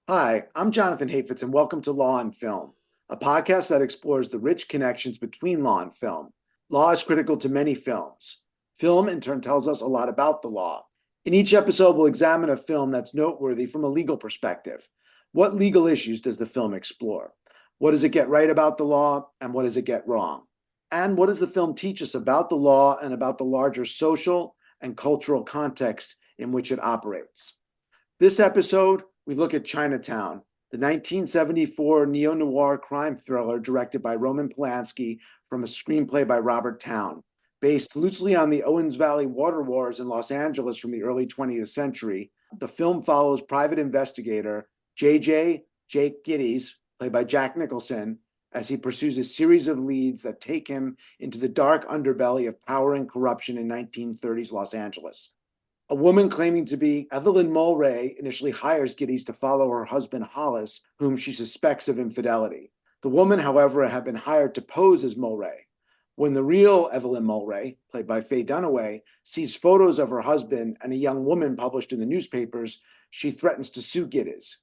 Hi, I'm Jonathan Hafetz, and welcome to Law and Film, a podcast that explores the rich connections between law and film. Law is critical to many films. Film, in turn, tells us a lot about the law. In each episode, we'll examine a film that's noteworthy from a legal perspective. What legal issues does the film explore? What does it get right about the law, and what does it get wrong? And what does the film teach us about the law and about the larger social and cultural context in which it operates? This episode, we look at Chinatown, the 1974 neo-noir crime thriller directed by Roman Polanski from a screenplay by Robert Towne. Based loosely on the Owens Valley water wars in Los Angeles from the early 20th century, the film follows private investigator Jake Gittes, played by Jack Nicholson, as he pursues a series of leads that take him into the dark underbelly of power and corruption in 1930s Los Angeles. A woman claiming to be Evelyn Mulwray initially hires Gittes to follow her husband Hollis, whom she suspects of infidelity. The woman, however, had been hired to pose as Mulwray. When the real Evelyn Mulwray, played by Faye Dunaway, sees photos of her husband and a young woman published in the newspapers, she threatens to sue Gittes.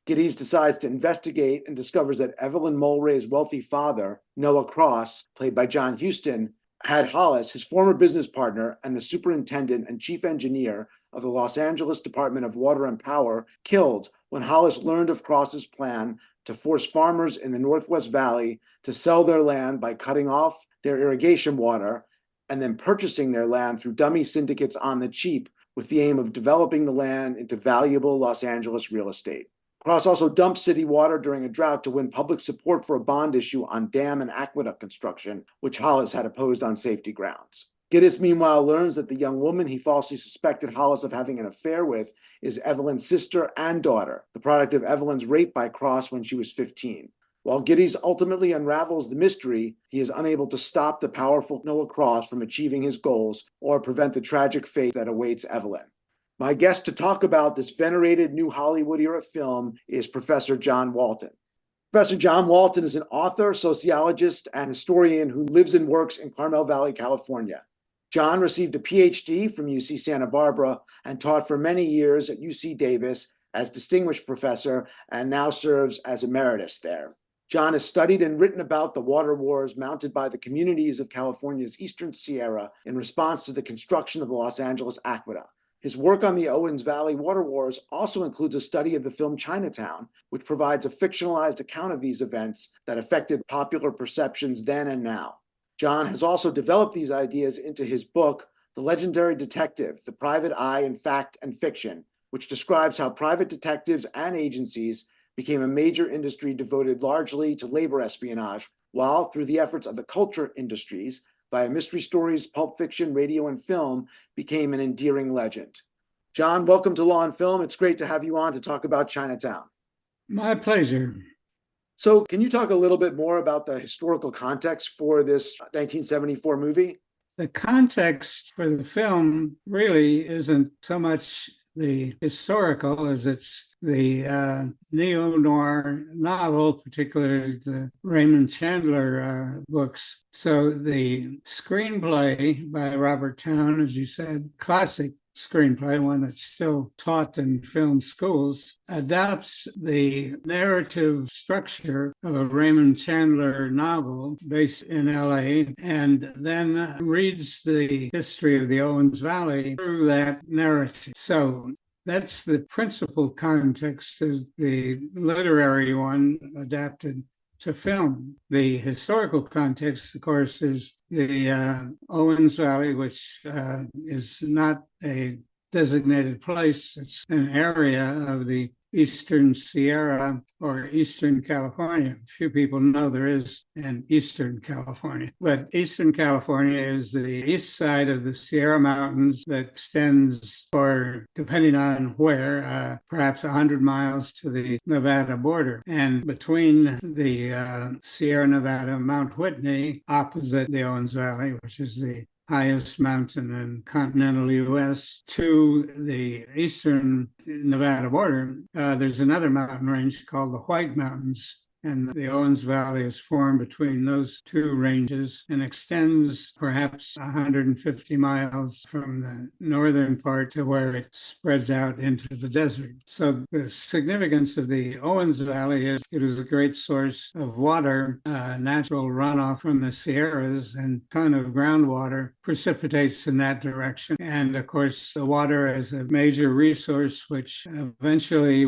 Gittes decides to investigate and discovers that Evelyn Mulwray's wealthy father, Noah Cross, played by John Huston, had Hollis, his former business partner and the superintendent and chief engineer of the Los Angeles Department of Water and Power, killed when Hollis learned of Cross's plan to force farmers in the Northwest Valley to sell their land by cutting off their irrigation water and then purchasing their land through dummy syndicates on the cheap with the aim of developing the land into valuable Los Angeles real estate. Cross also dumped city water during a drought to win public support for a bond issue on dam and aqueduct construction, which Hollis had opposed on safety grounds. Gittes, meanwhile, learns that the young woman he falsely suspected Hollis of having an affair with is Evelyn's sister and daughter, the product of Evelyn's rape by Cross when she was 15. While Gittes ultimately unravels the mystery, he is unable to stop the powerful Noah Cross from achieving his goals or prevent the tragic fate that awaits Evelyn. My guest to talk about this venerated new Hollywood era film is Professor John Walton. Professor John Walton is an author, sociologist, and historian who lives and works in Carmel Valley, California. John received a PhD from UC Santa Barbara and taught for many years at UC Davis as distinguished professor and now serves as emeritus there. John has studied and written about the water wars mounted by the communities of California's Eastern Sierra in response to the construction of the Los Angeles Aqueduct. His work on the Owens Valley water wars also includes a study of the film Chinatown, which provides a fictionalized account of these events that affected popular perceptions then and now. John has also developed these ideas into his book, The Legendary Detective, The Private Eye in Fact and Fiction, which describes how private detectives and agencies became a major industry devoted largely to labor espionage, while through the efforts of the culture industries, via mystery stories, pulp fiction, radio, and film, became an endearing legend. John, welcome to Law and Film. It's great to have you on to talk about Chinatown. My pleasure. So can you talk a little bit more about the historical context for this 1974 movie? The context for the film really isn't so much the historical as it's the neo-noir novel, particularly the Raymond Chandler books. So the screenplay by Robert Towne, as you said, classic screenplay, one that's still taught in film schools, adapts the narrative structure of a Raymond Chandler novel based in LA and then reads the history of the Owens Valley through that narrative. So that's the principal context, is the literary one adapted to film. The historical context, of course, is the Owens Valley, which is not a designated place. It's an area of the Eastern Sierra or Eastern California. Few people know there is an Eastern California, but Eastern California is the east side of the Sierra Mountains that extends, or depending on where, perhaps 100 miles to the Nevada border. And between the Sierra Nevada, Mount Whitney, opposite the Owens Valley, which is the highest mountain in continental U.S., to the eastern Nevada border, there's another mountain range called the White Mountains. and the Owens Valley is formed between those two ranges and extends perhaps 150 miles from the northern part to where it spreads out into the desert. So the significance of the Owens Valley is it is a great source of water, natural runoff from the Sierras, and a ton of groundwater precipitates in that direction. And of course, the water is a major resource, which eventually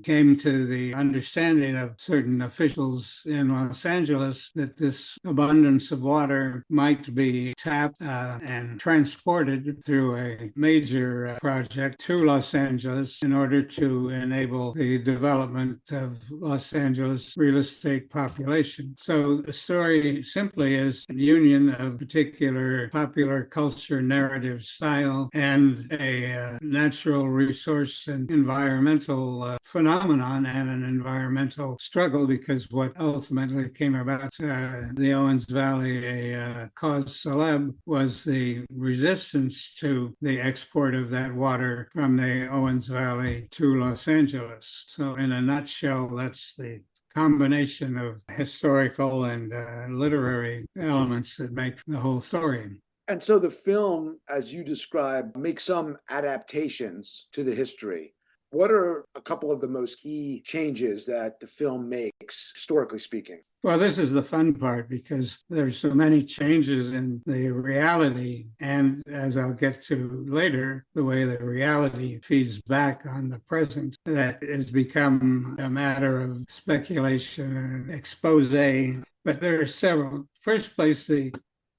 came to the understanding of certain officials in Los Angeles that this abundance of water might be tapped and transported through a major project to Los Angeles in order to enable the development of Los Angeles real estate population. So the story simply is a union of particular popular culture narrative style and a natural resource and environmental phenomenon and an environmental struggle, because what ultimately came about the Owens Valley, a cause célèbre, was the resistance to the export of that water from the Owens Valley to Los Angeles. So in a nutshell, that's the combination of historical and literary elements that make the whole story. And so the film, as you described, makes some adaptations to the history. What are a couple of the most key changes that the film makes, historically speaking? Well, this is the fun part, because there's so many changes in the reality. And as I'll get to later, the way the reality feeds back on the present, that has become a matter of speculation and expose. But there are several. First place, the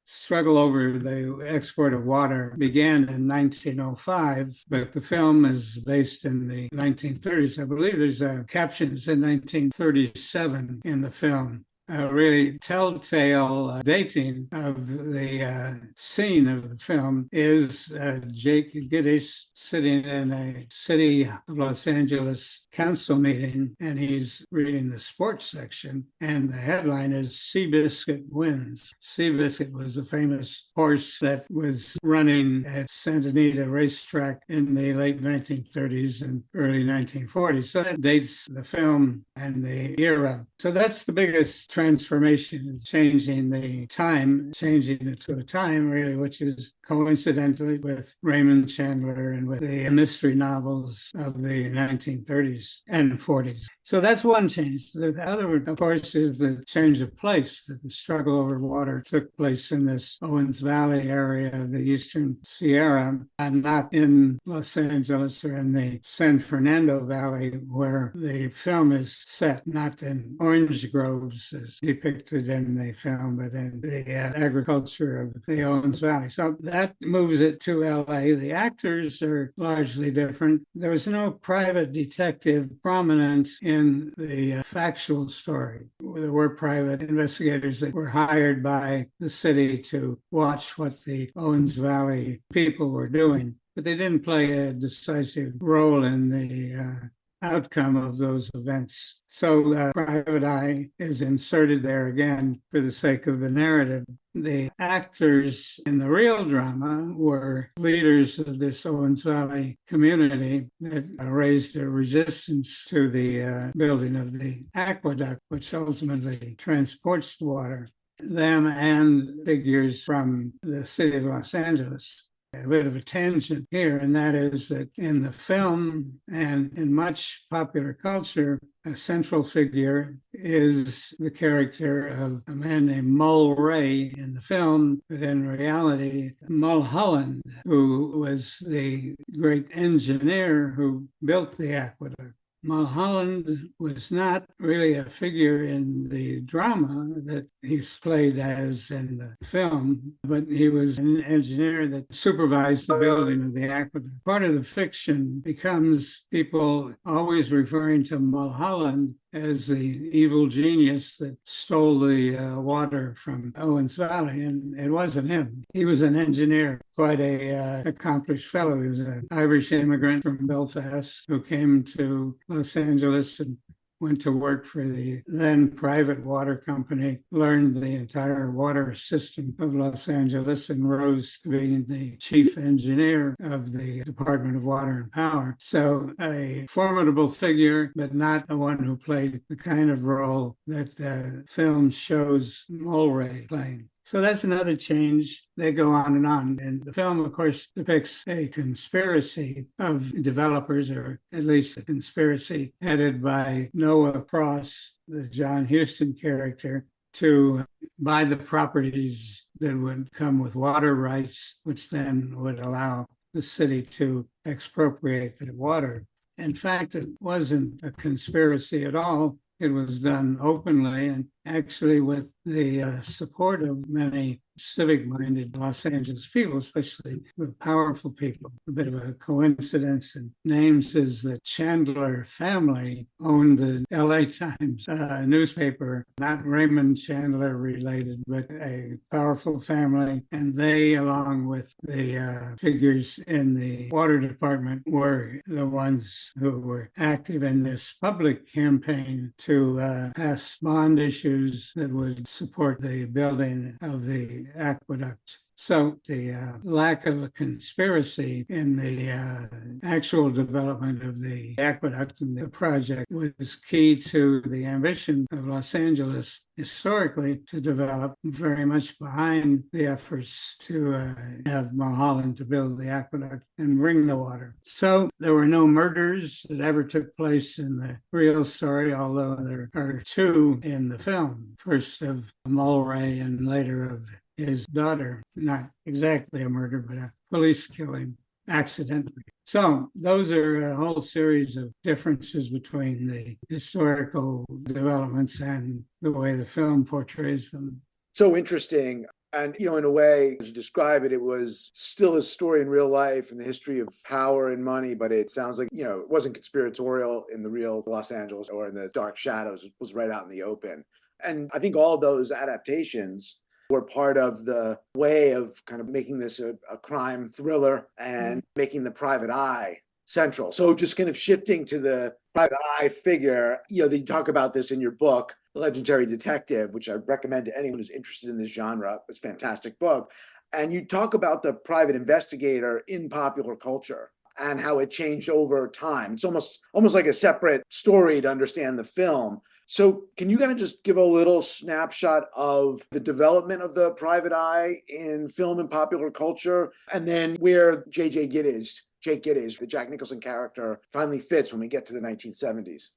struggle over the export of water began in 1905, but the film is based in the 1930s. I believe there's captions in 1937 in the film. Really telltale dating of the scene of the film is Jake Gittes sitting in a city of Los Angeles council meeting, and he's reading the sports section, and the headline is Seabiscuit wins. Seabiscuit was a famous horse that was running at Santa Anita racetrack in the late 1930s and early 1940s. So that dates the film and the era. So that's the biggest transformation, changing it to a time really, which is coincidentally with Raymond Chandler and with the mystery novels of the 1930s and 40s. So that's one change. The other, of course, is the change of place, that the struggle over water took place in this Owens Valley area of the Eastern Sierra, and not in Los Angeles or in the San Fernando Valley, where the film is set, not in orange groves as depicted in the film, but in the agriculture of the Owens Valley. So that moves it to LA. The actors are largely different. There was no private detective prominent in the factual story. There were private investigators that were hired by the city to watch what the Owens Valley people were doing, but they didn't play a decisive role in the outcome of those events. So private eye is inserted there again for the sake of the narrative. The actors in the real drama were leaders of this Owens Valley community that raised a resistance to the building of the aqueduct, which ultimately transports the water. Them and figures from the city of Los Angeles. A bit of a tangent here, and that is that in the film and in much popular culture, a central figure is the character of a man named Mulwray in the film, but in reality, Mulholland, who was the great engineer who built the aqueduct. Mulholland was not really a figure in the drama that he's played as in the film, but he was an engineer that supervised the building of the aqueduct. Part of the fiction becomes people always referring to Mulholland as the evil genius that stole the water from Owens Valley, and it wasn't him. He was an engineer, quite a accomplished fellow. He was an Irish immigrant from Belfast who came to Los Angeles and went to work for the then private water company, learned the entire water system of Los Angeles, and rose to being the chief engineer of the Department of Water and Power. So a formidable figure, but not the one who played the kind of role that the film shows Mulwray playing. So that's another change. They go on and on. And the film, of course, depicts a conspiracy of developers, or at least a conspiracy headed by Noah Cross, the John Huston character, to buy the properties that would come with water rights, which then would allow the city to expropriate the water. In fact, it wasn't a conspiracy at all. It was done openly and actually with the support of many civic-minded Los Angeles people, especially the powerful people. A bit of a coincidence in names is the Chandler family owned the LA Times newspaper, not Raymond Chandler related, but a powerful family. And they, along with the figures in the water department, were the ones who were active in this public campaign to pass bond issues that would support the building of the aqueduct. So the lack of a conspiracy in the actual development of the aqueduct and the project was key to the ambition of Los Angeles historically to develop, very much behind the efforts to have Mulholland to build the aqueduct and bring the water. So there were no murders that ever took place in the real story, although there are two in the film, first of Mulwray and later of his daughter. Not exactly a murder, but a police killing accidentally. So those are a whole series of differences between the historical developments and the way the film portrays them. So interesting. And, in a way, as you describe it, it was still a story in real life and the history of power and money, but it sounds like, it wasn't conspiratorial in the real Los Angeles or in the dark shadows. It was right out in the open. And I think all those adaptations were part of the way of kind of making this a crime thriller and making the private eye central. So just kind of shifting to the private eye figure, they talk about this in your book, The Legendary Detective, which I recommend to anyone who's interested in this genre. It's a fantastic book. And you talk about the private investigator in popular culture and how it changed over time. It's almost like a separate story to understand the film. So can you kind of just give a little snapshot of the development of the private eye in film and popular culture, and then where Jake Gittes, the Jack Nicholson character, finally fits when we get to the 1970s?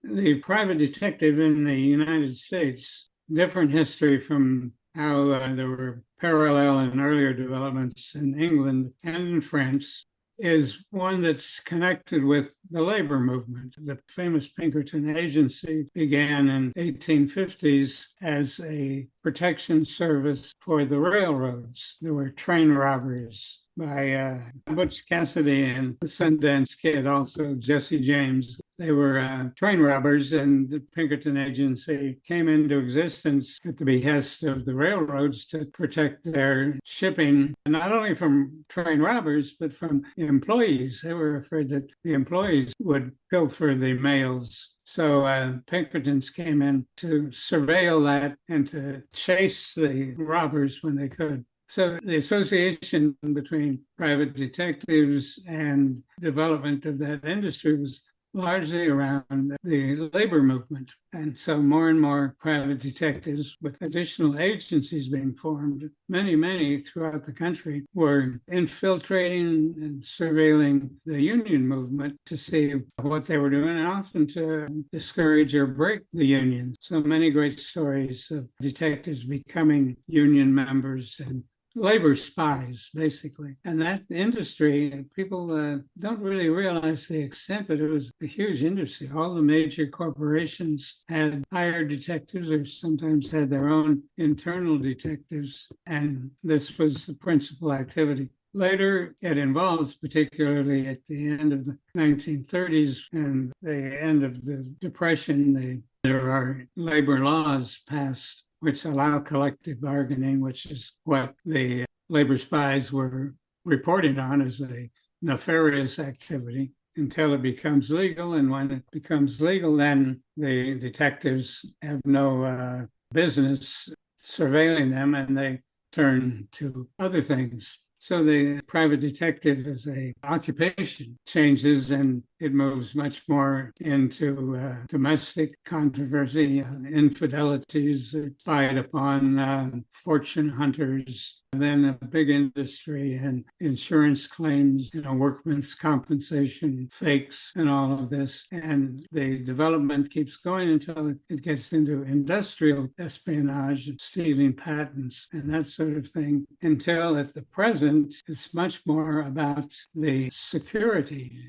The private detective in the United States, different history from how there were parallel and earlier developments in England and in France, is one that's connected with the labor movement. The famous Pinkerton Agency began in 1850s as a protection service for the railroads. There were train robberies by Butch Cassidy and the Sundance Kid, also Jesse James. They were train robbers, and the Pinkerton Agency came into existence at the behest of the railroads to protect their shipping, not only from train robbers, but from employees. They were afraid that the employees would pilfer the mails. So Pinkertons came in to surveil that and to chase the robbers when they could. So the association between private detectives and development of that industry was largely around the labor movement. And so more and more private detectives, with additional agencies being formed, many throughout the country, were infiltrating and surveilling the union movement to see what they were doing, and often to discourage or break the unions. So many great stories of detectives becoming union members and labor spies, basically. And that industry, people don't really realize the extent, but it was a huge industry. All the major corporations had hired detectives or sometimes had their own internal detectives, and this was the principal activity. Later, it involves, particularly at the end of the 1930s and the end of the Depression, there are labor laws passed which allow collective bargaining, which is what the labor spies were reporting on as a nefarious activity. until it becomes legal. And when it becomes legal, then the detectives have no business surveilling them, and they turn to other things. So the private detective as a occupation changes, and it moves much more into domestic controversy, infidelities spied upon, fortune hunters, and then a big industry and insurance claims, workman's compensation, fakes, and all of this. And the development keeps going until it gets into industrial espionage, stealing patents, and that sort of thing, until at the present, it's much more about the security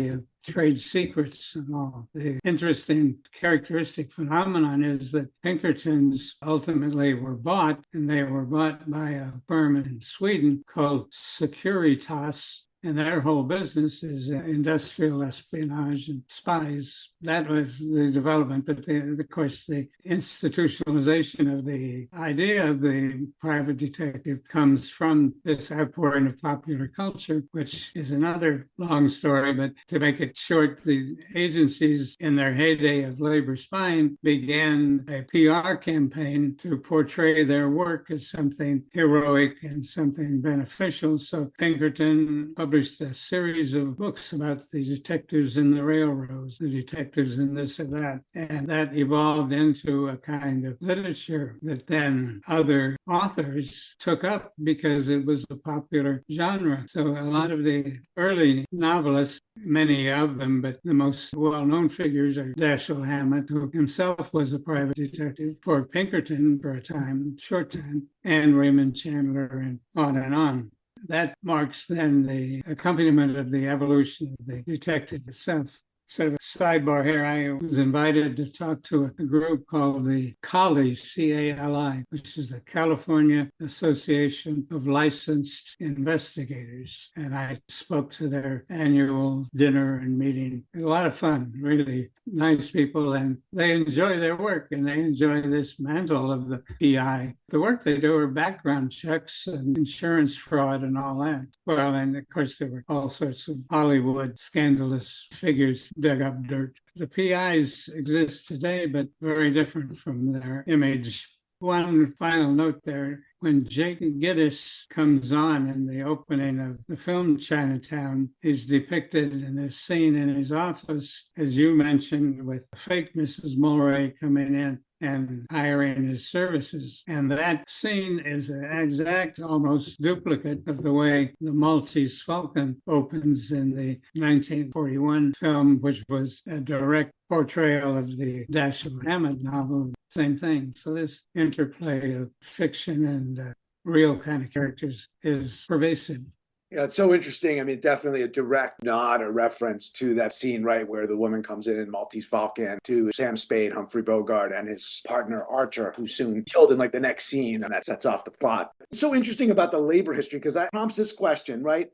of trade secrets and all. The interesting characteristic phenomenon is that Pinkertons ultimately were bought, and they were bought by a firm in Sweden called Securitas. And their whole business is industrial espionage and spies. That was the development. But of course, the institutionalization of the idea of the private detective comes from this outpouring of popular culture, which is another long story. But to make it short, the agencies in their heyday of labor spying began a PR campaign to portray their work as something heroic and something beneficial. So Pinkerton published a series of books about the detectives in the railroads, the detectives in this or that. And that evolved into a kind of literature that then other authors took up because it was a popular genre. So a lot of the early novelists, many of them, but the most well-known figures are Dashiell Hammett, who himself was a private detective for Pinkerton for a time, short time, and Raymond Chandler, and on and on. That marks then the accompaniment of the evolution of the detective itself. Sort of a sidebar here, I was invited to talk to a group called the CALI, C-A-L-I, which is the California Association of Licensed Investigators. And I spoke to their annual dinner and meeting. A lot of fun, really nice people, and they enjoy their work, and they enjoy this mantle of the PI. The work they do are background checks and insurance fraud and all that. Well, and of course, there were all sorts of Hollywood scandalous figures dug up dirt. The PIs exist today, but very different from their image. One final note there, when Jake Gittes comes on in the opening of the film Chinatown, he's depicted in this scene in his office, as you mentioned, with fake Mrs. Mulwray coming in and hiring his services. And that scene is an exact, almost duplicate of the way the Maltese Falcon opens in the 1941 film, which was a direct portrayal of the Dashiell Hammett novel. Same thing. So this interplay of fiction and real kind of characters is pervasive. Yeah, it's so interesting. I mean, definitely a direct nod or reference to that scene, right, where the woman comes in Maltese Falcon to Sam Spade, Humphrey Bogart, and his partner Archer, who's soon killed in like the next scene, and that sets off the plot. It's so interesting about the labor history because that prompts this question, right?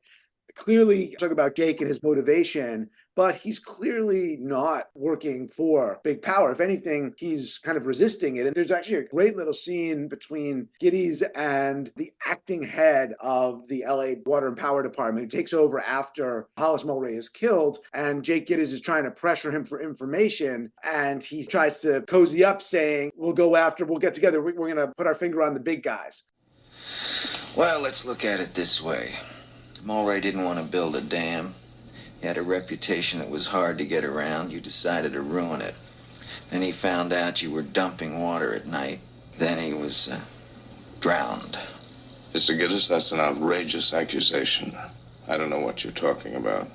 Clearly, talk about Jake and his motivation, but he's clearly not working for big power. If anything, he's kind of resisting it. And there's actually a great little scene between Gittes and the acting head of the LA Water and Power Department, who takes over after Hollis Mulwray is killed. And Jake Gittes is trying to pressure him for information. And he tries to cozy up saying, we'll get together. We're going to put our finger on the big guys. Well, let's look at it this way. Mulwray didn't want to build a dam. He had a reputation that was hard to get around. You decided to ruin it. Then he found out you were dumping water at night. Then he was drowned. Mr. Gittes, that's an outrageous accusation. I don't know what you're talking about.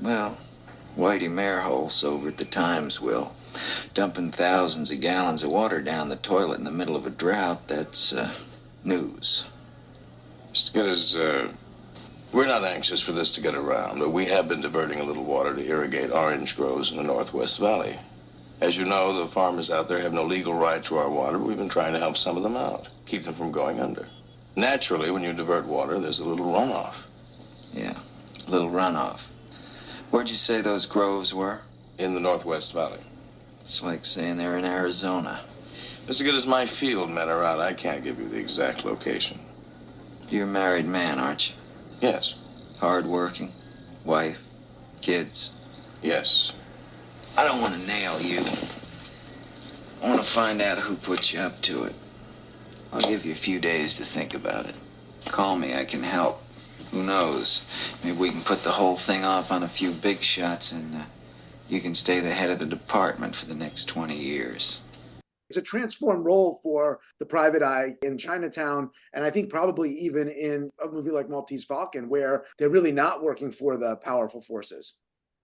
Well, Whitey Merholz over at the Times will. Dumping thousands of gallons of water down the toilet in the middle of a drought, that's news. Mr. Gittes, we're not anxious for this to get around, but we have been diverting a little water to irrigate orange groves in the Northwest Valley. As you know, the farmers out there have no legal right to our water, but we've been trying to help some of them out, keep them from going under. Naturally, when you divert water, there's a little runoff. Yeah, a little runoff. Where'd you say those groves were? In the Northwest Valley. It's like saying they're in Arizona. Mr. Gittes, my field men are out. I can't give you the exact location. You're a married man, aren't you? Yes. Hard-working? Wife? Kids. Yes. I don't want to nail you. I want to find out who put you up to it. I'll give you a few days to think about it. Call me, I can help. Who knows? Maybe we can put the whole thing off on a few big shots and you can stay the head of the department for the next 20 years. It's a transformed role for the private eye in Chinatown, and I think probably even in a movie like Maltese Falcon, where they're really not working for the powerful forces.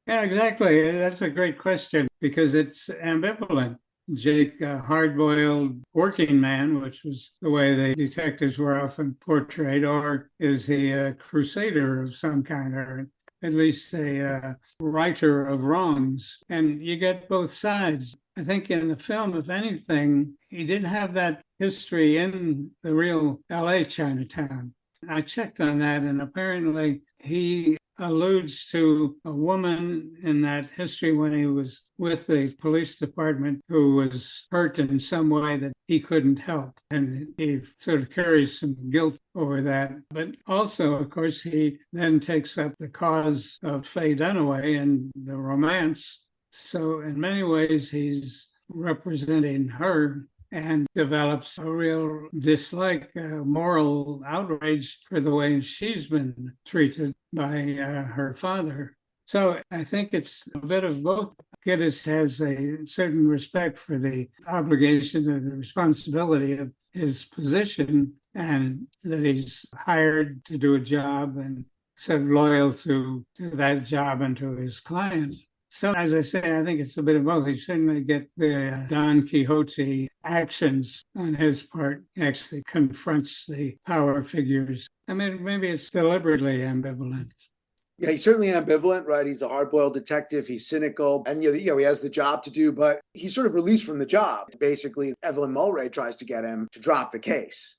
Yeah, exactly. That's a great question because it's ambivalent. Jake, a hard-boiled working man, which was the way the detectives were often portrayed, or is he a crusader of some kind, or at least a righter of wrongs? And you get both sides. I think in the film, if anything, he didn't have that history in the real LA Chinatown. I checked on that, and apparently he alludes to a woman in that history when he was with the police department who was hurt in some way that he couldn't help. And he sort of carries some guilt over that. But also, of course, he then takes up the cause of Faye Dunaway and the romance. So in many ways, he's representing her and develops a real dislike, moral outrage for the way she's been treated by her father. So I think it's a bit of both. Gittes has a certain respect for the obligation and the responsibility of his position, and that he's hired to do a job and sort of loyal to that job and to his client. So, as I say, I think it's a bit of both. He certainly get the Don Quixote actions on his part. He actually confronts the power figures. I mean, maybe it's deliberately ambivalent. Yeah, he's certainly ambivalent, right? He's a hard-boiled detective. He's cynical, and he has the job to do, but he's sort of released from the job. Basically, Evelyn Mulwray tries to get him to drop the case.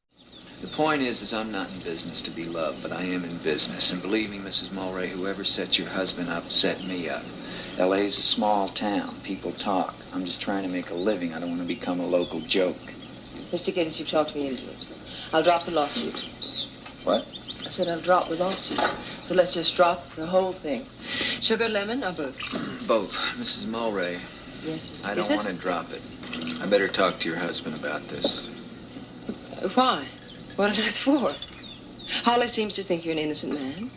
The point is I'm not in business to be loved, but I am in business. And believe me, Mrs. Mulwray, whoever set your husband up set me up. LA's a small town. People talk. I'm just trying to make a living. I don't want to become a local joke. Mr. Gittes, you've talked me into it. I'll drop the lawsuit. What? I said I'll drop the lawsuit. So let's just drop the whole thing. Sugar, lemon, or both? Both. Mrs. Mulwray, Yes, Mr. I don't want to drop it. I better talk to your husband about this. Why? What on earth for? Hollis seems to think you're an innocent man.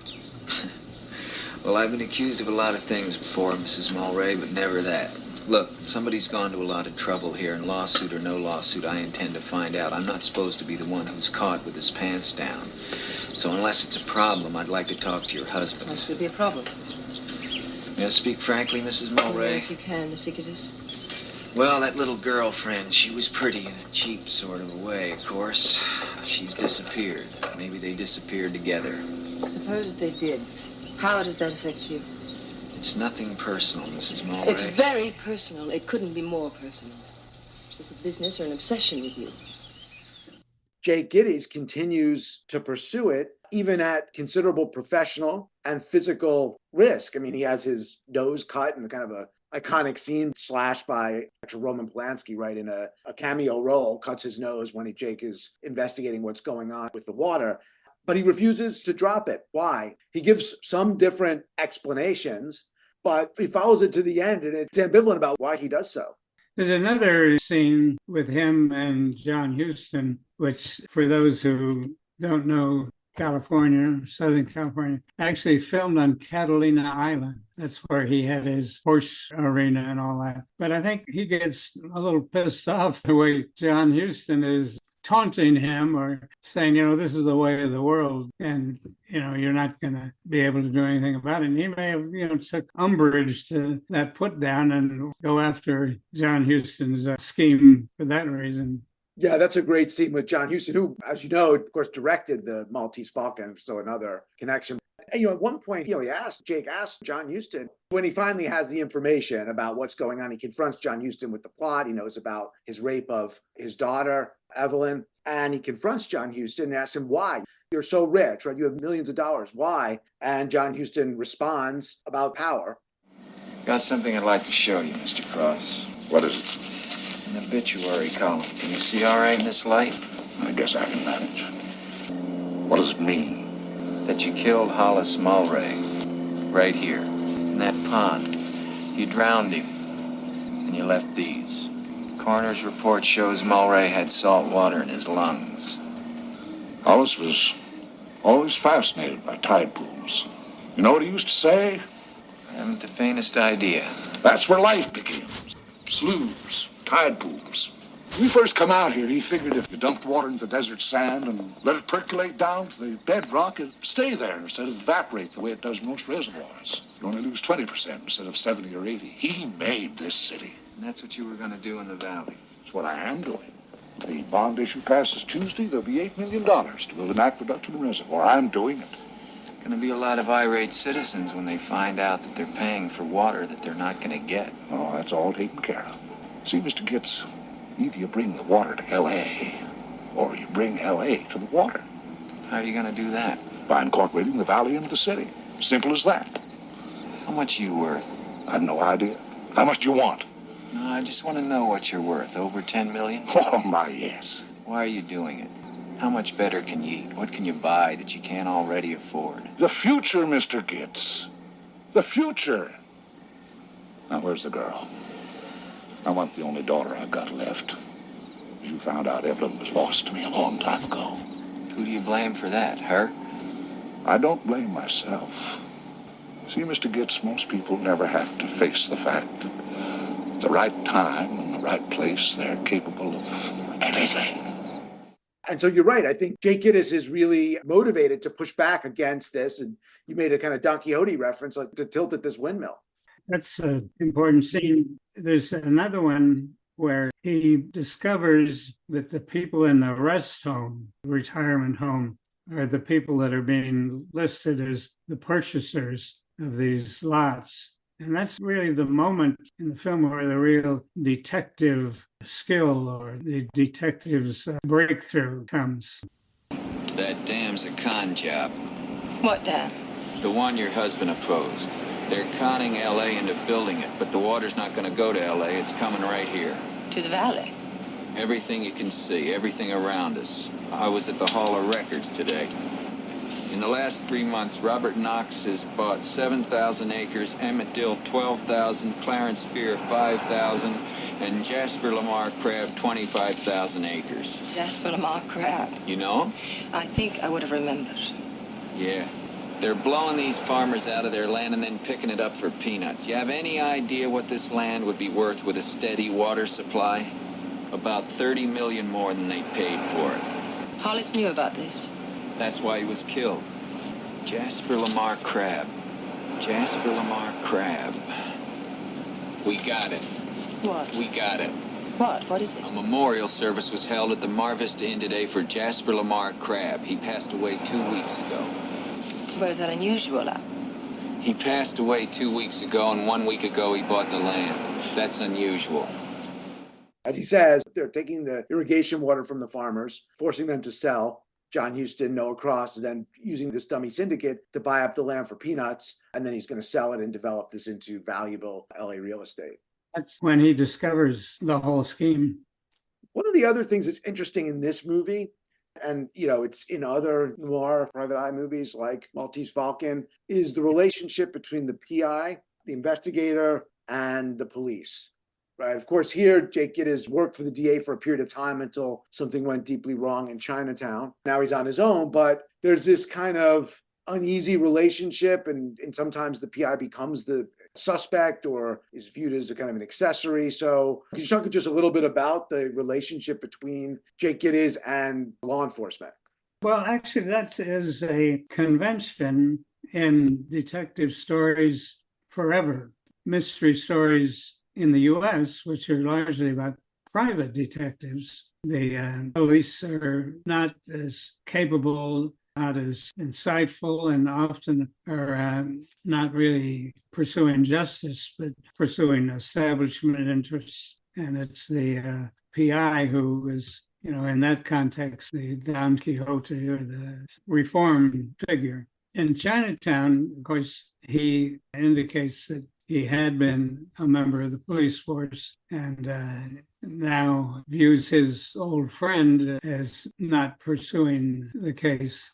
Well, I've been accused of a lot of things before, Mrs. Mulwray, but never that. Look, somebody's gone to a lot of trouble here, and lawsuit or no lawsuit, I intend to find out. I'm not supposed to be the one who's caught with his pants down. So unless it's a problem, I'd like to talk to your husband. Why should it be a problem? May I speak frankly, Mrs. Mulwray? If you can, Mr. Gittes. Well, that little girlfriend, she was pretty in a cheap sort of a way, of course. She's disappeared. Maybe they disappeared together. Suppose they did. How does that affect you? It's nothing personal, Mrs. Mulwray. It's very personal. It couldn't be more personal. It's a business or an obsession with you. Jake Gittes continues to pursue it, even at considerable professional and physical risk. I mean, he has his nose cut in kind of a iconic scene slashed by actual Roman Polanski, right, in a cameo role, cuts his nose when Jake is investigating what's going on with the water. But he refuses to drop it. Why? He gives some different explanations, but he follows it to the end, and it's ambivalent about why he does so. There's another scene with him and John Huston, which, for those who don't know California, Southern California, actually filmed on Catalina Island. That's where he had his horse arena and all that. But I think he gets a little pissed off the way John Huston is taunting him or saying, this is the way of the world, and, you're not going to be able to do anything about it. And he may have, took umbrage to that put down and go after John Huston's scheme for that reason. Yeah, that's a great scene with John Huston, who, as you know, of course, directed the Maltese Falcon, so another connection. And, at one point, Jake asked John Huston, when he finally has the information about what's going on, he confronts John Huston with the plot. He knows about his rape of his daughter, Evelyn, and he confronts John Huston and asks him, why? You're so rich, right? You have millions of dollars. Why? And John Huston responds about power. Got something I'd like to show you, Mr. Cross. What is it? An obituary column. Can you see all right in this light? I guess I can manage. What does it mean? That you killed Hollis Mulwray. Right here. In that pond. You drowned him, and you left these. Coroner's report shows Mulwray had salt water in his lungs. Hollis was always fascinated by tide pools. You know what he used to say? I haven't the faintest idea. That's where life begins. Sloughs, tide pools. When we first come out here, he figured if you dumped water into the desert sand and let it percolate down to the bedrock, it'd stay there instead of evaporate the way it does in most reservoirs. You only lose 20% instead of 70 or 80. He made this city. And that's what you were going to do in the valley. That's what I am doing. The bond issue passes Tuesday. There'll be $8 million to build an aqueduct and a reservoir. I'm doing it. Going to be a lot of irate citizens when they find out that they're paying for water that they're not going to get. Oh, that's all taken care of. See, Mr. Gittes, either you bring the water to L.A., or you bring L.A. to the water. How are you going to do that? By incorporating the valley into the city. Simple as that. How much are you worth? I've no idea. How much do you want? No, I just want to know what you're worth. Over 10 million? Oh, my, yes. Why are you doing it? How much better can you eat? What can you buy that you can't already afford? The future, Mr. Gittes. The future. Now, where's the girl? I want the only daughter I've got left. You found out Evelyn was lost to me a long time ago. Who do you blame for that? Her? I don't blame myself. See, Mr. Gittes, most people never have to face the fact that at the right time and the right place, they're capable of anything. And so you're right. I think Jake Gittes is really motivated to push back against this. And you made a kind of Don Quixote reference, like to tilt at this windmill. That's an important scene. There's another one where he discovers that the people in the rest home, retirement home, are the people that are being listed as the purchasers of these lots. And that's really the moment in the film where the real detective skill or the detective's breakthrough comes. That dam's a con job. What dam? The one your husband opposed. They're conning L.A. into building it, but the water's not going to go to L.A. It's coming right here. To the valley. Everything you can see, everything around us. I was at the Hall of Records today. In the last 3 months, Robert Knox has bought 7,000 acres, Emmett Dill 12,000, Clarence Spear 5,000, and Jasper Lamar Crabb 25,000 acres. Jasper Lamar Crab. You know him? I think I would have remembered. Yeah. They're blowing these farmers out of their land and then picking it up for peanuts. You have any idea what this land would be worth with a steady water supply? About 30 million more than they paid for it. Hollis knew about this. That's why he was killed. Jasper Lamar Crabb. Jasper Lamar Crabb. We got it. What? We got it. What? What is it? A memorial service was held at the Mar Vista Inn today for Jasper Lamar Crabb. He passed away 2 weeks ago. Where's that unusual at? He passed away 2 weeks ago, and 1 week ago he bought the land. That's unusual. As he says, they're taking the irrigation water from the farmers, forcing them to sell. John Huston, Noah Cross, and then using this dummy syndicate to buy up the land for peanuts, and then he's going to sell it and develop this into valuable LA real estate. That's when he discovers the whole scheme. One of the other things that's interesting in this movie, and it's in other noir private eye movies like Maltese Falcon, is the relationship between the PI, the investigator, and the police. Right. Of course, here, Jake Gittes worked for the DA for a period of time until something went deeply wrong in Chinatown. Now he's on his own, but there's this kind of uneasy relationship, and sometimes the PI becomes the suspect or is viewed as a kind of an accessory. So could you talk just a little bit about the relationship between Jake Gittes and law enforcement? Well, actually, that is a convention in detective stories forever. Mystery stories in the U.S., which are largely about private detectives. The police are not as capable, not as insightful, and often are not really pursuing justice, but pursuing establishment interests. And it's the PI who is, in that context, the Don Quixote or the reform figure. In Chinatown, of course, he indicates that he had been a member of the police force and now views his old friend as not pursuing the case.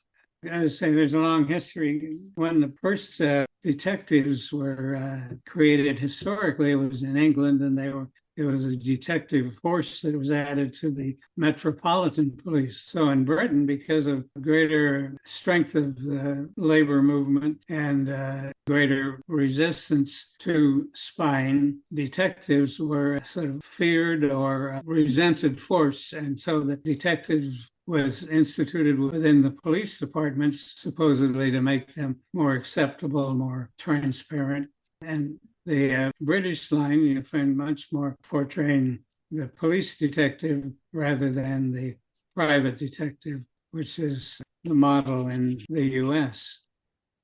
I say there's a long history. When the first detectives were created historically, it was in England, and it was a detective force that was added to the Metropolitan Police. So in Britain, because of greater strength of the labor movement and greater resistance to spying, detectives were a sort of feared or resented force. And so the detectives was instituted within the police departments, supposedly to make them more acceptable, more transparent. And the British line, you find much more portraying the police detective rather than the private detective, which is the model in the US.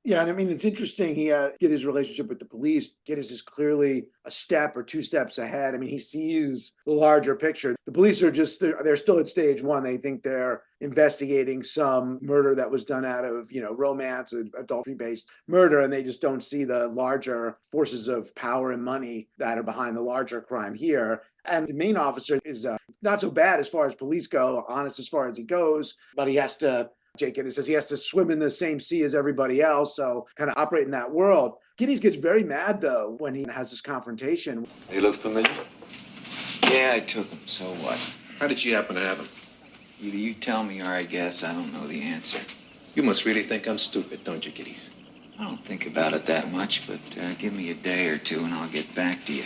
Yeah, and I mean, it's interesting. He get his relationship with the police. Gittes is clearly a step or two steps ahead. I mean, he sees the larger picture. The police are just, they're still at stage one. They think they're investigating some murder that was done out of, romance, adultery-based murder, and they just don't see the larger forces of power and money that are behind the larger crime here. And the main officer is not so bad as far as police go, honest as far as he goes, but he has to, Jake Gittes says he has to swim in the same sea as everybody else, so kind of operate in that world. Gittes gets very mad, though, when he has this confrontation. They look familiar? Yeah, I took him. So what? How did she happen to have him? Either you tell me or I guess I don't know the answer. You must really think I'm stupid, don't you, Gittes? I don't think about it that much, but give me a day or two and I'll get back to you.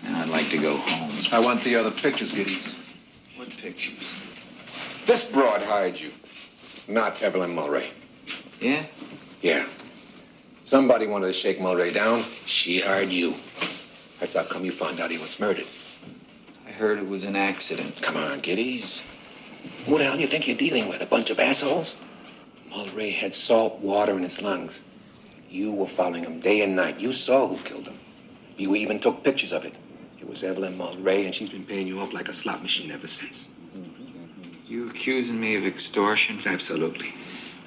Now I'd like to go home. I want the other pictures, Gittes. What pictures? This broad hired you, not Evelyn Mulwray. Yeah? Yeah. Somebody wanted to shake Mulwray down. She hired you. That's how come you found out he was murdered. I heard it was an accident. Come on, Gittes. Who the hell do you think you're dealing with? A bunch of assholes? Mulwray had salt water in his lungs. You were following him day and night. You saw who killed him. You even took pictures of it. It was Evelyn Mulwray, and she's been paying you off like a slot machine ever since. You accusing me of extortion? Absolutely.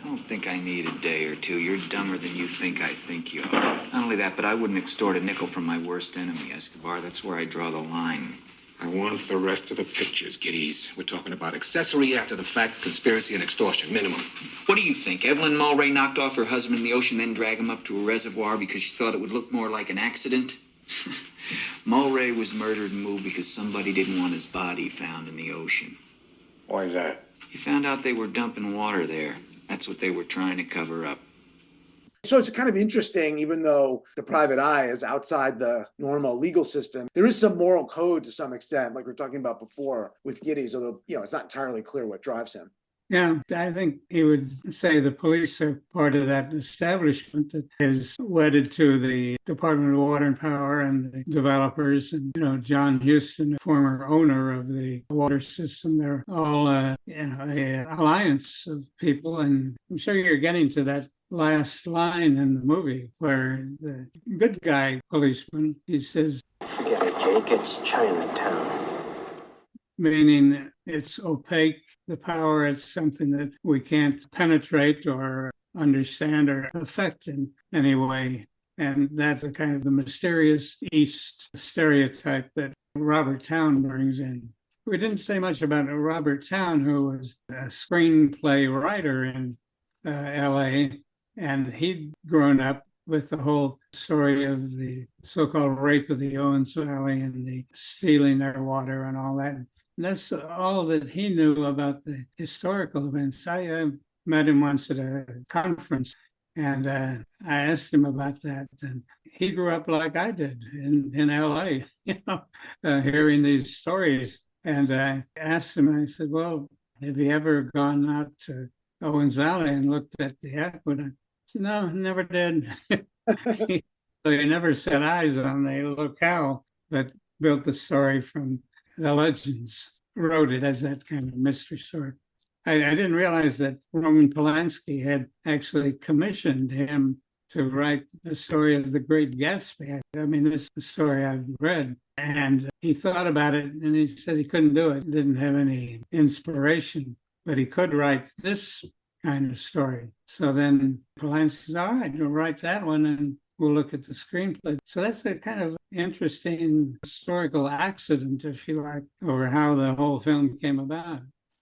I don't think I need a day or two. You're dumber than you think I think you are. Not only that, but I wouldn't extort a nickel from my worst enemy, Escobar. That's where I draw the line. I want the rest of the pictures, Gittes. We're talking about accessory after the fact, conspiracy, and extortion, minimum. What do you think? Evelyn Mulwray knocked off her husband in the ocean, then dragged him up to a reservoir because she thought it would look more like an accident? Mulwray was murdered and moved because somebody didn't want his body found in the ocean. Why is that? He found out they were dumping water there. That's what they were trying to cover up. So it's kind of interesting, even though the private eye is outside the normal legal system, there is some moral code to some extent, like we were talking about before with Gittes, although, it's not entirely clear what drives him. Yeah, I think he would say the police are part of that establishment that is wedded to the Department of Water and Power and the developers. And, John Huston, former owner of the water system, they're all, an alliance of people. And I'm sure you're getting to that last line in the movie where the good guy policeman, he says, "Forget it, Jake, it's Chinatown." Meaning it's opaque, the power, it's something that we can't penetrate or understand or affect in any way. And that's a kind of the mysterious East stereotype that Robert Towne brings in. We didn't say much about Robert Towne, who was a screenplay writer in LA, and he'd grown up with the whole story of the so-called rape of the Owens Valley and the stealing their water and all that. And that's all that he knew about the historical events. I met him once at a conference, and I asked him about that. And he grew up like I did in LA, hearing these stories. And I asked him, I said, well, have you ever gone out to Owens Valley and looked at the aqueduct? He said, no, never did. He never set eyes on the locale, but built the story from the legends, wrote it as that kind of mystery story. I didn't realize that Roman Polanski had actually commissioned him to write the story of The Great Gatsby. I mean, this is the story I've read. And he thought about it, and he said he couldn't do it. Didn't have any inspiration, but he could write this kind of story. So then Polanski said, all right, you'll write that one, and we'll look at the screenplay. So that's a kind of interesting historical accident, if you like, over how the whole film came about.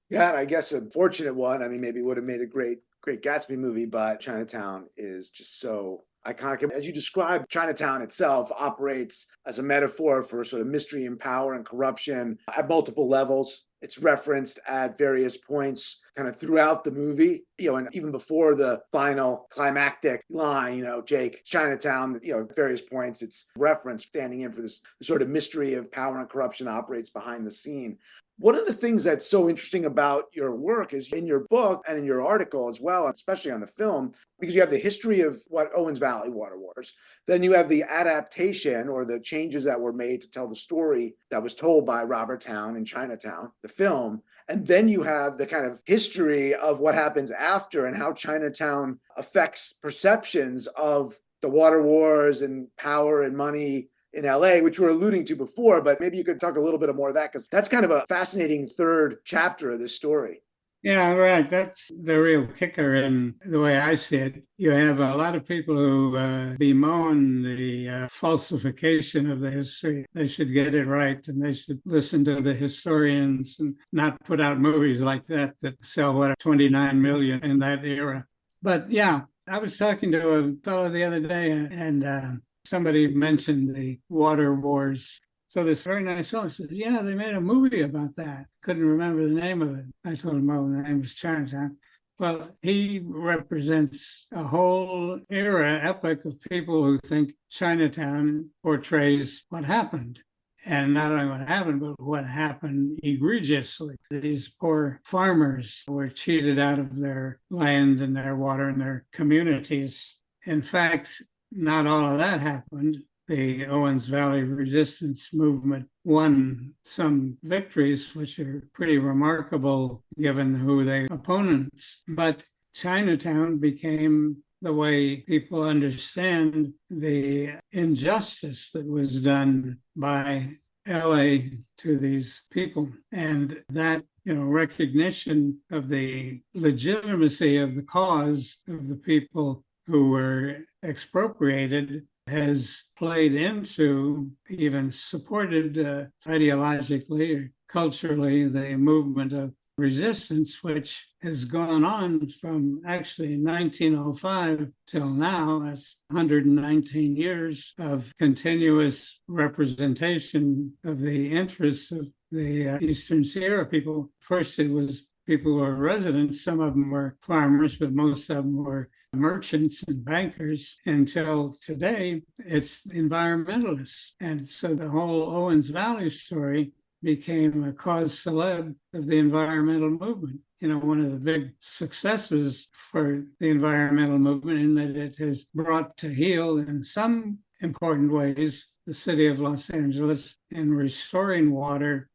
Yeah, and I guess a fortunate one. I mean, maybe would have made a great Gatsby movie, but Chinatown is just so iconic. As you described, Chinatown itself operates as a metaphor for sort of mystery and power and corruption at multiple levels. It's referenced at various points kind of throughout the movie, and even before the final climactic line, Jake, Chinatown, at various points, it's referenced standing in for this sort of mystery of power and corruption operates behind the scene. One of the things that's so interesting about your work is in your book and in your article as well, especially on the film, because you have the history of what Owens Valley water wars. Then you have the adaptation or the changes that were made to tell the story that was told by Robert Towne in Chinatown, the film. And then you have the kind of history of what happens after and how Chinatown affects perceptions of the water wars and power and money in LA, which we were alluding to before, but maybe you could talk a little bit more of that, because that's kind of a fascinating third chapter of this story. Yeah, right. That's the real kicker in the way I see it. You have a lot of people who bemoan the falsification of the history. They should get it right, and they should listen to the historians and not put out movies like that sell, 29 million in that era. But yeah, I was talking to a fellow the other day, and somebody mentioned the water wars. So this very nice fellow says, yeah, they made a movie about that. Couldn't remember the name of it. I told him, oh, the name was Chinatown. Well, he represents a whole epoch of people who think Chinatown portrays what happened. And not only what happened, but what happened egregiously. These poor farmers were cheated out of their land and their water and their communities. In fact, not all of that happened. The Owens Valley resistance movement won some victories, which are pretty remarkable given who their opponents. But Chinatown became the way people understand the injustice that was done by LA to these people. And that recognition of the legitimacy of the cause of the people who were expropriated has played into, even supported ideologically or culturally, the movement of resistance, which has gone on from actually 1905 till now. That's 119 years of continuous representation of the interests of the Eastern Sierra people. First, it was people who were residents. Some of them were farmers, but most of them were merchants and bankers. Until today, it's environmentalists. And so the whole Owens Valley story became a cause célèbre of the environmental movement. One of the big successes for the environmental movement in that it has brought to heel in some important ways the city of Los Angeles in restoring water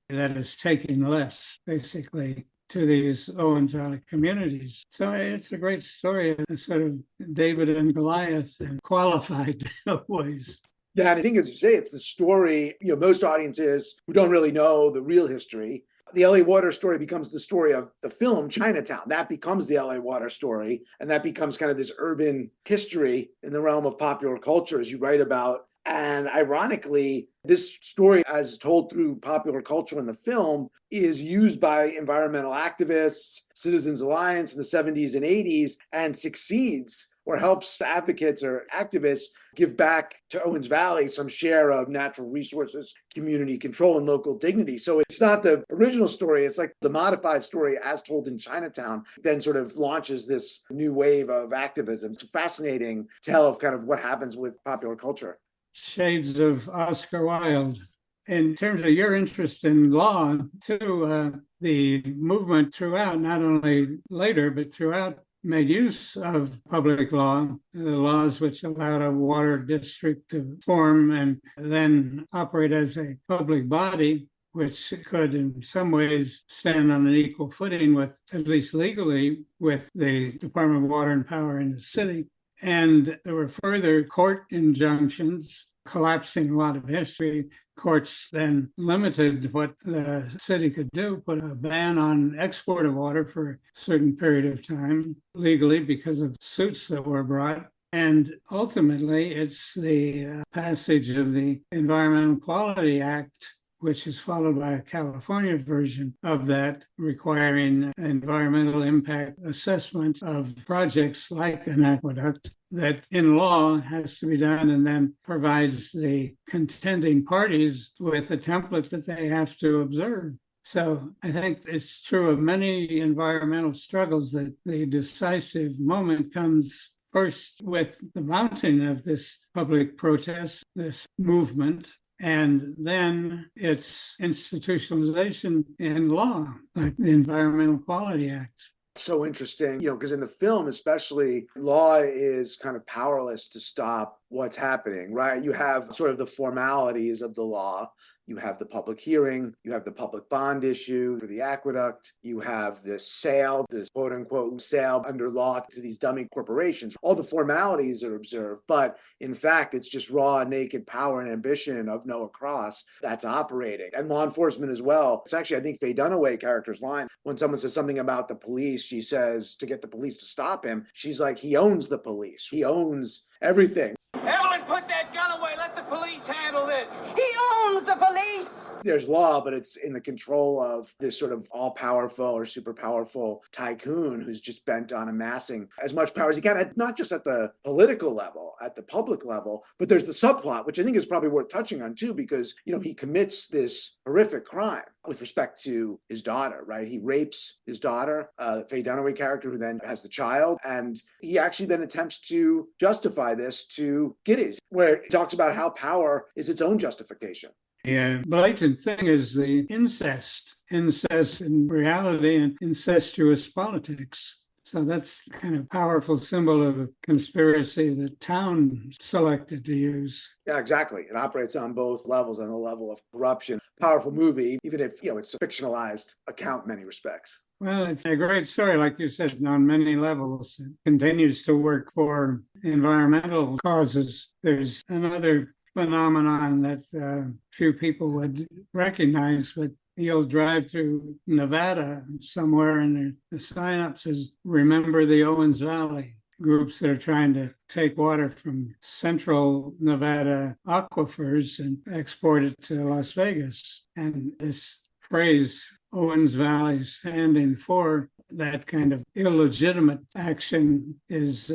that is taking less, basically, to these Owens Valley communities. So it's a great story, a sort of David and Goliath and qualified ways. Yeah, and I think, as you say, it's the story, most audiences who don't really know the real history. The LA Water story becomes the story of the film Chinatown. That becomes the LA Water story, and that becomes kind of this urban history in the realm of popular culture, as you write about. And ironically, this story, as told through popular culture in the film, is used by environmental activists, Citizens Alliance in the 70s and 80s, and succeeds or helps advocates or activists give back to Owens Valley some share of natural resources, community control, and local dignity. So it's not the original story. It's like the modified story as told in Chinatown, then sort of launches this new wave of activism. It's a fascinating tale of kind of what happens with popular culture. Shades of Oscar Wilde. In terms of your interest in law, too, the movement throughout, not only later, but throughout, made use of public law, the laws which allowed a water district to form and then operate as a public body, which could in some ways stand on an equal footing with, at least legally, with the Department of Water and Power in the city. And there were further court injunctions collapsing a lot of history. Courts then limited what the city could do, put a ban on export of water for a certain period of time legally because of suits that were brought. And ultimately, it's the passage of the Environmental Quality Act, which is followed by a California version of that, requiring environmental impact assessment of projects like an aqueduct that in law has to be done, and then provides the contending parties with a template that they have to observe. So I think it's true of many environmental struggles that the decisive moment comes first with the mounting of this public protest, this movement, and then its institutionalization in law, like the Environmental Quality Act. So interesting, because in the film, especially, law is kind of powerless to stop what's happening, right? You have sort of the formalities of the law. You have the public hearing, you have the public bond issue for the aqueduct, you have this sale, this quote unquote sale under law to these dummy corporations. All the formalities are observed, but in fact, it's just raw, naked power and ambition of Noah Cross that's operating. And law enforcement as well. It's actually, I think, Faye Dunaway character's line. When someone says something about the police, she says to get the police to stop him, she's like, he owns the police. He owns everything. Evelyn, put that gun away. Let the police handle this. He owns the police. There's law, but it's in the control of this sort of all-powerful or super powerful tycoon who's just bent on amassing as much power as he can, not just at the political level, at the public level, but there's the subplot, which I think is probably worth touching on too, because, he commits this horrific crime with respect to his daughter, right? He rapes his daughter, Faye Dunaway character, who then has the child, and he actually then attempts to justify this to Gittes, where he talks about how power is its own justification. The blatant thing is the incest in reality and incestuous politics. So that's kind of powerful symbol of a conspiracy that Towne selected to use. Yeah, exactly. It operates on both levels, on the level of corruption. Powerful movie, even if, it's a fictionalized account in many respects. Well, it's a great story, like you said, on many levels. It continues to work for environmental causes. There's another phenomenon that few people would recognize, but you'll drive through Nevada somewhere and the sign up says, remember the Owens Valley, groups that are trying to take water from central Nevada aquifers and export it to Las Vegas. And this phrase, Owens Valley, standing for that kind of illegitimate action, is,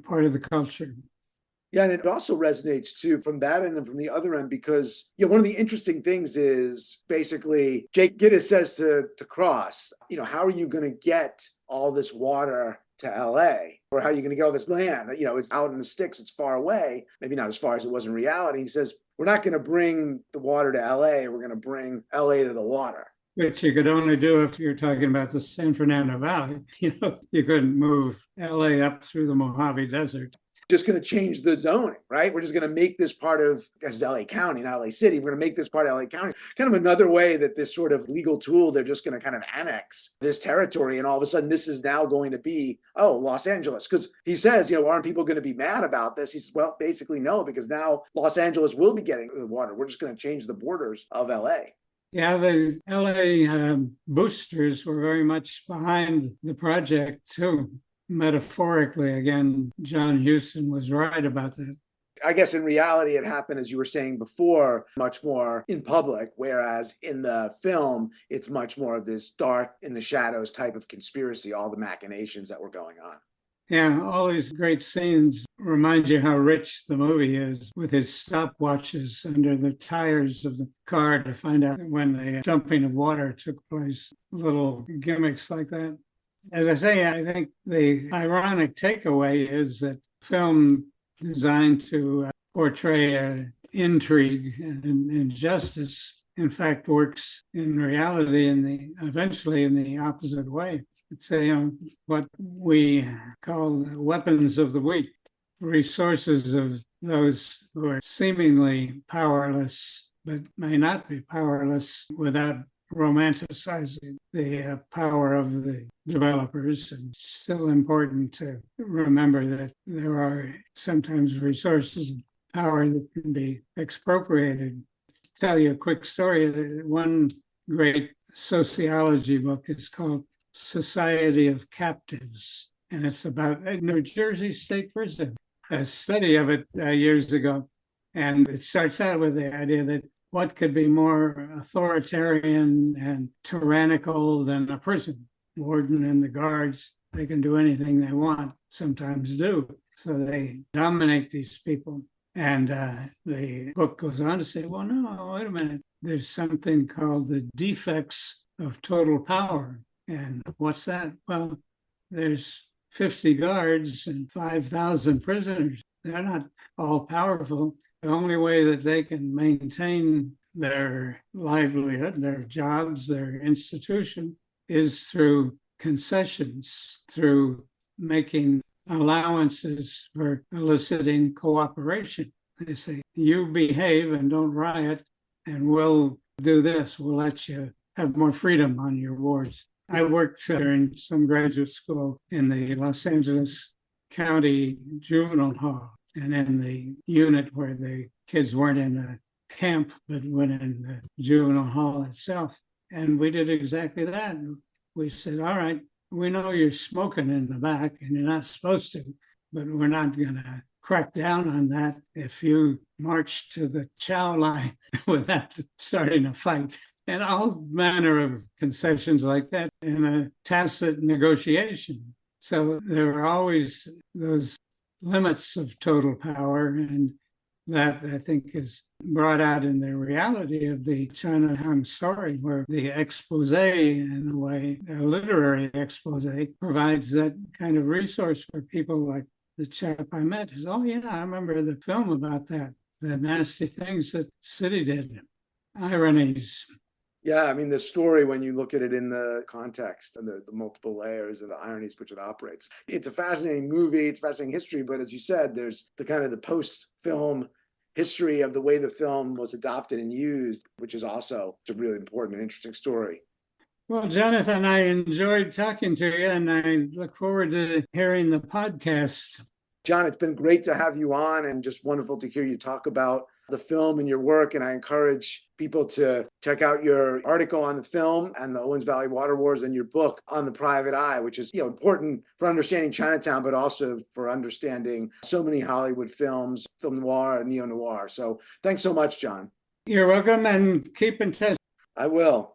part of the culture. Yeah, and it also resonates too from that end and from the other end, because one of the interesting things is basically Jake Gittes says to Cross, how are you going to get all this water to LA? Or how are you going to get all this land? It's out in the sticks, it's far away, maybe not as far as it was in reality. He says, we're not going to bring the water to LA, we're going to bring LA to the water. Which you could only do if you're talking about the San Fernando Valley. You couldn't move LA up through the Mojave Desert. Just going to change the zoning, right? We're just going to make this part of, this is LA County, not LA City. We're going to make this part of LA County. Kind of another way that this sort of legal tool, they're just going to kind of annex this territory. And all of a sudden, this is now going to be, Los Angeles. Because he says, aren't people going to be mad about this? He says, well, basically, no, because now Los Angeles will be getting the water. We're just going to change the borders of LA. Yeah, the LA boosters were very much behind the project, too. Metaphorically, again, John Huston was right about that. I guess in reality, it happened, as you were saying before, much more in public, whereas in the film, it's much more of this dark, in the shadows type of conspiracy, all the machinations that were going on. Yeah, all these great scenes remind you how rich the movie is, with his stopwatches under the tires of the car to find out when the dumping of water took place. Little gimmicks like that. As I say, I think the ironic takeaway is that film designed to portray intrigue and injustice, in fact, works in reality eventually in the opposite way. It's what we call the weapons of the weak, resources of those who are seemingly powerless, but may not be powerless without romanticizing the power of the developers. And it's still important to remember that there are sometimes resources of power that can be expropriated. To tell you a quick story, one great sociology book is called Society of Captives, and it's about New Jersey State Prison, a study of it years ago. And it starts out with the idea that what could be more authoritarian and tyrannical than a prison? Warden and the guards, they can do anything they want, sometimes do. So they dominate these people. And the book goes on to say, well, no, wait a minute. There's something called the defects of total power. And what's that? Well, there's 50 guards and 5,000 prisoners. They're not all powerful. The only way that they can maintain their livelihood, their jobs, their institution, is through concessions, through making allowances for eliciting cooperation. They say, you behave and don't riot, and we'll do this. We'll let you have more freedom on your wards. I worked during some graduate school in the Los Angeles County Juvenile Hall, and in the unit where the kids weren't in a camp, but went in the juvenile hall itself. And we did exactly that. We said, all right, we know you're smoking in the back and you're not supposed to, but we're not going to crack down on that if you march to the chow line without starting a fight. And all manner of concessions like that in a tacit negotiation. So there are always those limits of total power, and that I think is brought out in the reality of the Chinatown story, where the expose, in a way, a literary expose, provides that kind of resource for people like the chap I met. Says, oh yeah, I remember the film about that, the nasty things that the city did, ironies. Yeah, I mean, the story, when you look at it in the context and the multiple layers and the ironies which it operates, it's a fascinating movie, it's fascinating history, but as you said, there's the kind of the post-film history of the way the film was adopted and used, which is also a really important and interesting story. Well, Jonathan, I enjoyed talking to you, and I look forward to hearing the podcast. John, it's been great to have you on, and just wonderful to hear you talk about the film and your work. And I encourage people to check out your article on the film and the Owens Valley Water Wars, and your book on the private eye, which is, important for understanding Chinatown, but also for understanding so many Hollywood films, film noir and neo-noir. So thanks so much, John. You're welcome, and keep in touch. I will.